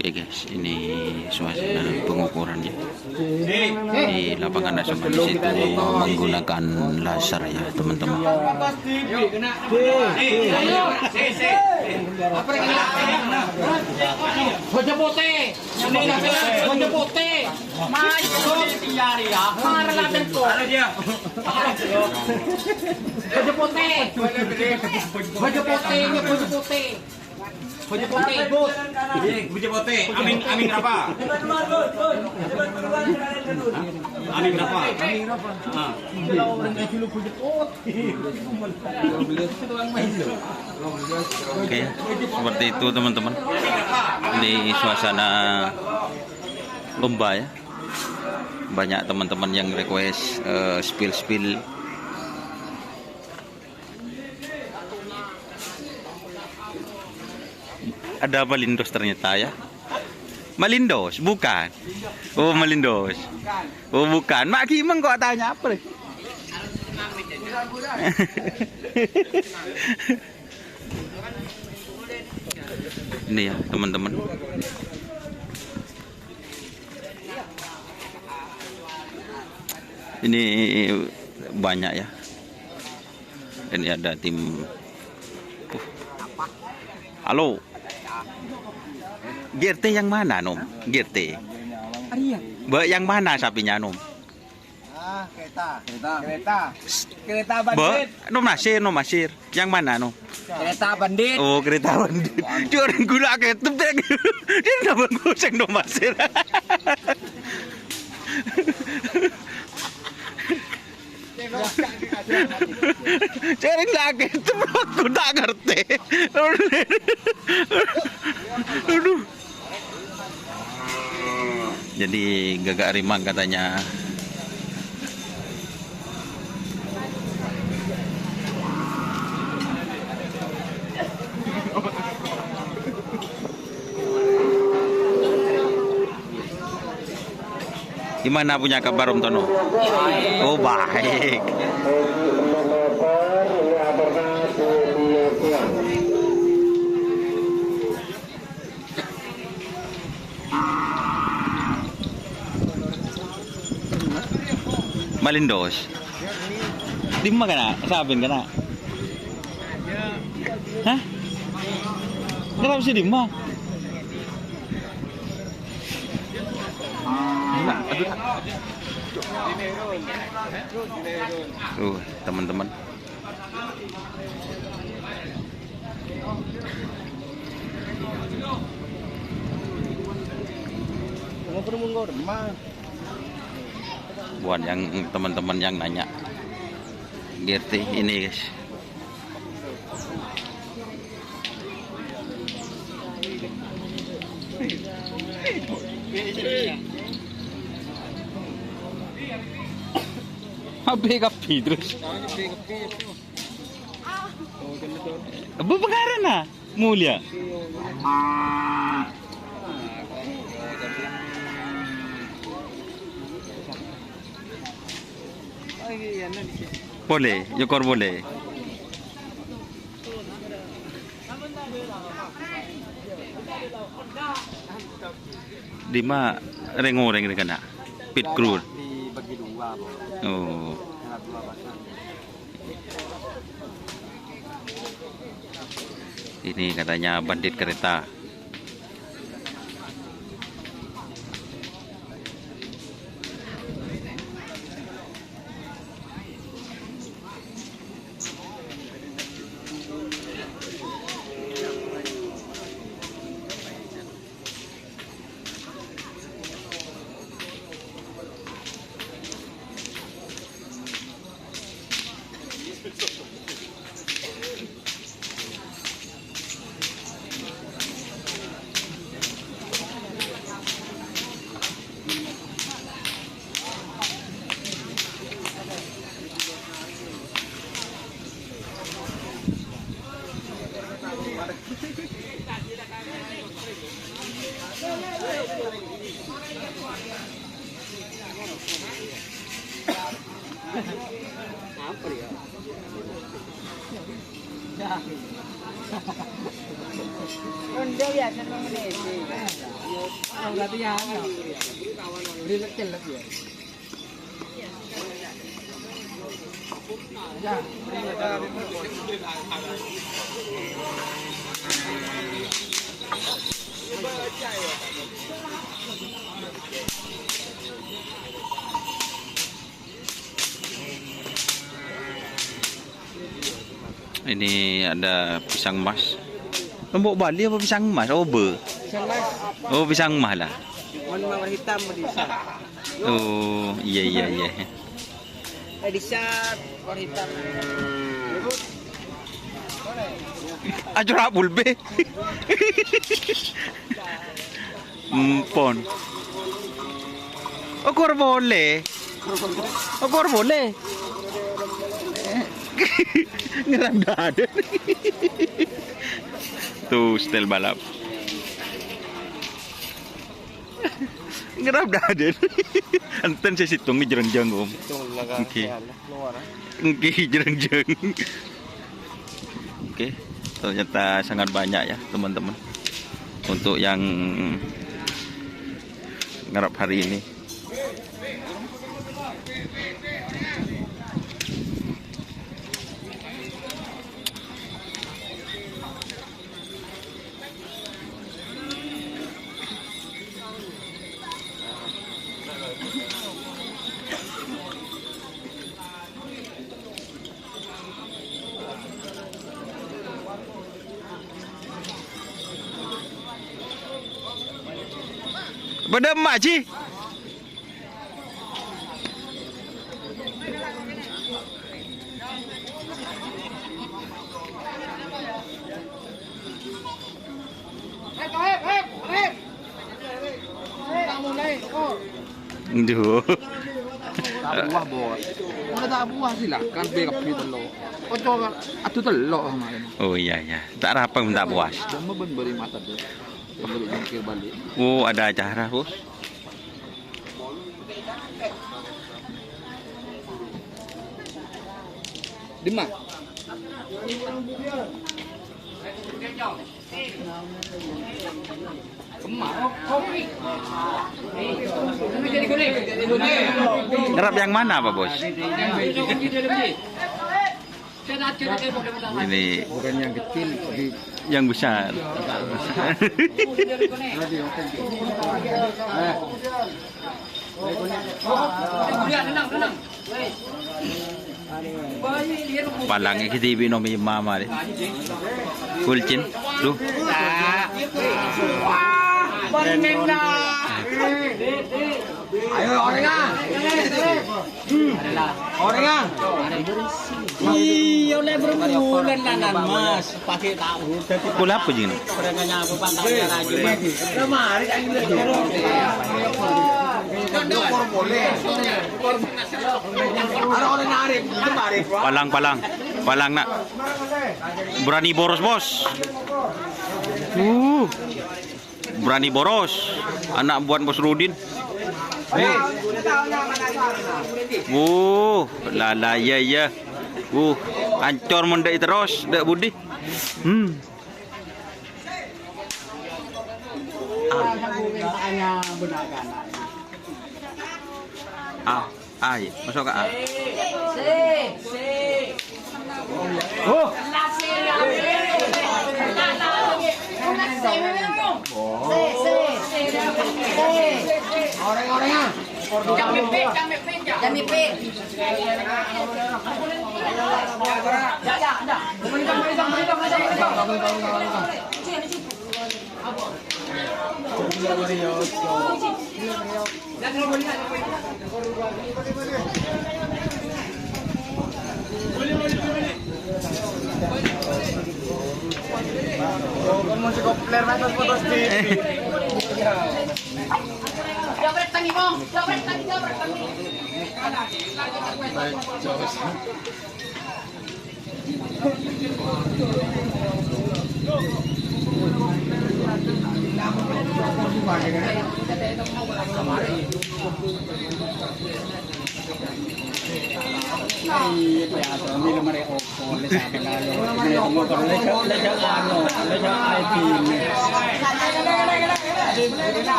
Oke guys, ini suasana pengukurannya di lapangan nasional di situ menggunakan laser ya teman-teman. Baju putih, amin berapa? Amin berapa? Oke, seperti itu teman-teman. Ini suasana lomba ya. Banyak teman-teman yang request spill. Ada Malindos ternyata ya. Malindos, bukan. Oh, Malindos. Oh, bukan. Mak Kimeng kok tanya apa? Ini ya, teman-teman. Ini banyak ya. Ini ada tim. Halo. GRT yang mana, Nom? GRT. Yang mana sapinya, Nom? Kereta bandit. Nom Nasir. Yang mana, Nom? Kereta bandit. Oh, kereta bandit. Orang gula ketep deh. Dia nggak goseng Nom Nasir. Cering lagi itu aku tak ngerti. Aduh. Jadi gagak rimang katanya. Gimana punya kabar Om Tono? Oh baik. Malindos. Di mana kana? Sabin kana? Hah? Kenapa sih di mana? Teman-teman. Buat yang teman-teman yang nanya GRT ini guys. HP kapi terus. Apa pengaran na? Mulia. Boleh, yukor boleh. Di mana reng-reng kena pit crew. Dibagi dua, Oh. Ini katanya bandit kereta. Onde biasa mengenai latihan. Beri kecil lagi ya. Ya. Ini ada pisang emas. Lombok Bali apa pisang emas? Oh, oh, pisang emas lah. Warna hitam bisa. Oh, iya. Bisa warna hitam. Ajrak bulbe. Pon. Okor boleh. Ngeram dada. Tuh setel balap. Ngeram dada. Anten saya situng ni jereng-jereng om. Oke. Oke, jereng-jereng. Oke, ternyata sangat banyak ya teman-teman untuk yang ngarap hari ini. Pada emak Ci. Duh. Tak buah bos. Mana tak buah silakan beli kopi telur. Kocok atuh telur kemarin. Oh iya. Tak rapang minta puas. Dan beri mata tu. Beri jengkir balik. Oh, ada acara, Bos. Di mana? Ngerap yang mana, Pak Bos? Ini Bukan yang kecil, yang besar. Palangnya kita ibi nomi mama deh. Kulcin, duh. Ayo orangnya. Orangnya. Iya, oleh berbulan lanan Mas, pakai tahu. Kula apa jing? Perenganya aku pantangnya lagi. Kemarin aing lihat Palang nak. Berani boros bos. Berani boros. Anak buat Bos Rudin. Lala ya. Ancor mendek terus, dak Budi. Masuk ke A. Orang-orangnya. Jami P. Masih kopler mas fotos di. Jabret tangi mo. Jabret tangi.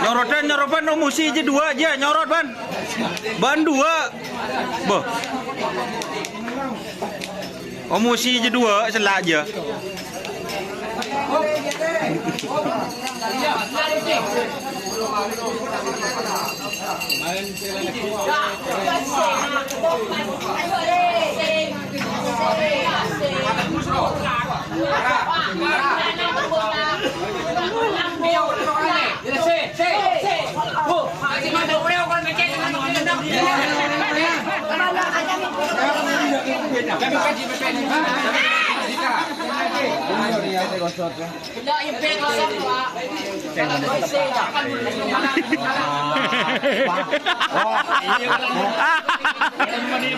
Nyorot ban musi aja 2 aja nyorot ban 2 boh musi aja 2 selak aja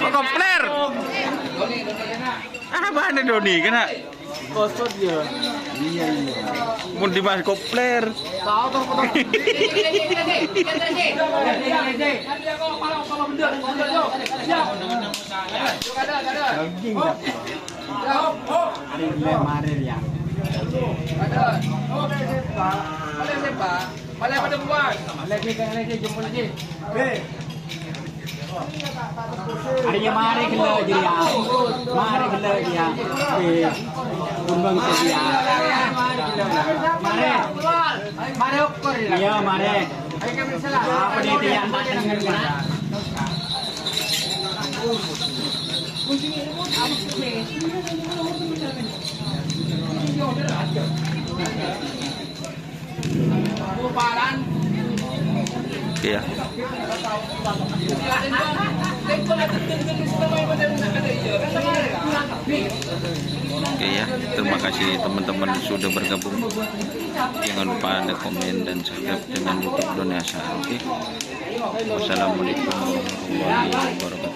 Kopler. Apa anda Doni kena? Kosot ya. Iya. Mun dimas kopler. Tahu tuh potong. Hari mari gila dia. Mari gila dia. Kumbang dia. Mari. Mari ukur. Iya, mari. Apa dia yang dengan dia? Oke ya. Oke ya, terima kasih teman-teman sudah bergabung. Jangan lupa ada komen dan subscribe dengan YouTube Donasa. Oke. Wassalamualaikum warahmatullahi wabarakatuh.